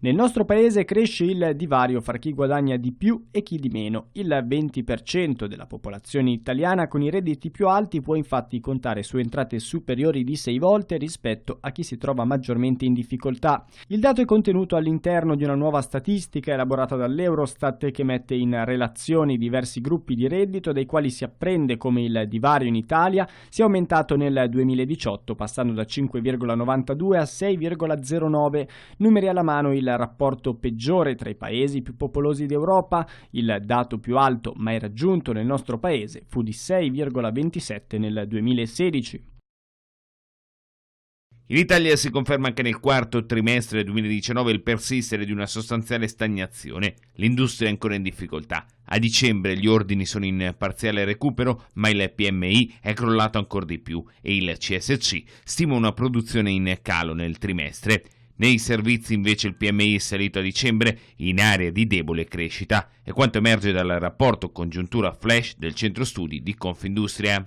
Nel nostro paese cresce il divario fra chi guadagna di più e chi di meno. Il 20% della popolazione italiana con i redditi più alti può infatti contare su entrate superiori di 6 volte rispetto a chi si trova maggiormente in difficoltà. Il dato è contenuto all'interno di una nuova statistica elaborata dall'Eurostat che mette in relazione i diversi gruppi di reddito, dai quali si apprende come il divario in Italia sia aumentato nel 2018, passando da 5,92 a 6,09. Numeri alla mano, il rapporto peggiore tra i paesi più popolosi d'Europa. Il dato più alto mai raggiunto nel nostro paese fu di 6,27 nel 2016. In Italia si conferma anche nel quarto trimestre del 2019 il persistere di una sostanziale stagnazione. L'industria è ancora in difficoltà. A dicembre gli ordini sono in parziale recupero, ma il PMI è crollato ancora di più e il CSC stima una produzione in calo nel trimestre. Nei servizi invece il PMI è salito a dicembre in area di debole crescita, è quanto emerge dal rapporto congiuntura flash del centro studi di Confindustria.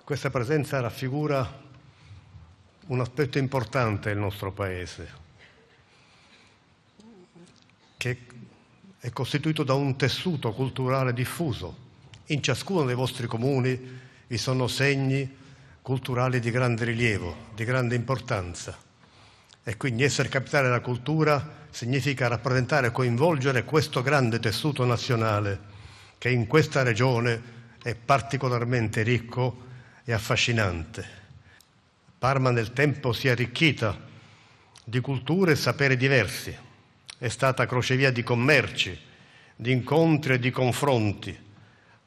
Questa presenza raffigura un aspetto importante del nostro Paese, che è costituito da un tessuto culturale diffuso. In ciascuno dei vostri comuni vi sono segni culturali di grande rilievo, di grande importanza. E quindi essere capitale della cultura significa rappresentare e coinvolgere questo grande tessuto nazionale che in questa regione è particolarmente ricco e affascinante. Parma nel tempo si è arricchita di culture e saperi diversi, è stata crocevia di commerci, di incontri e di confronti,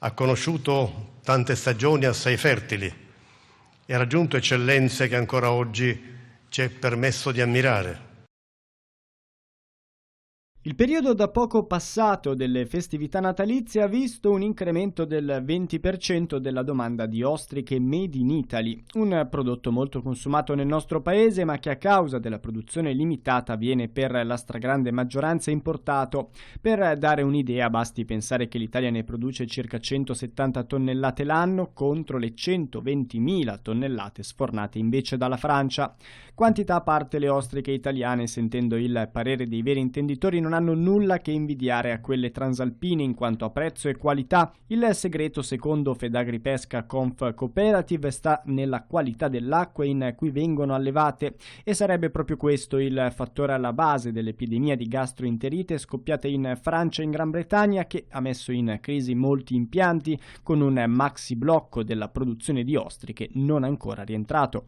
ha conosciuto tante stagioni assai fertili e ha raggiunto eccellenze che ancora oggi ci è permesso di ammirare. Il periodo da poco passato delle festività natalizie ha visto un incremento del 20% della domanda di ostriche made in Italy, un prodotto molto consumato nel nostro paese ma che a causa della produzione limitata viene per la stragrande maggioranza importato. Per dare un'idea basti pensare che l'Italia ne produce circa 170 tonnellate l'anno contro le 120.000 tonnellate sfornate invece dalla Francia. Quantità a parte, le ostriche italiane, sentendo il parere dei veri intenditori, non hanno nulla che invidiare a quelle transalpine in quanto a prezzo e qualità. Il segreto, secondo Fedagripesca Conf Cooperative, sta nella qualità dell'acqua in cui vengono allevate e sarebbe proprio questo il fattore alla base dell'epidemia di gastroenterite scoppiata in Francia e in Gran Bretagna, che ha messo in crisi molti impianti con un maxi blocco della produzione di ostriche non ancora rientrato.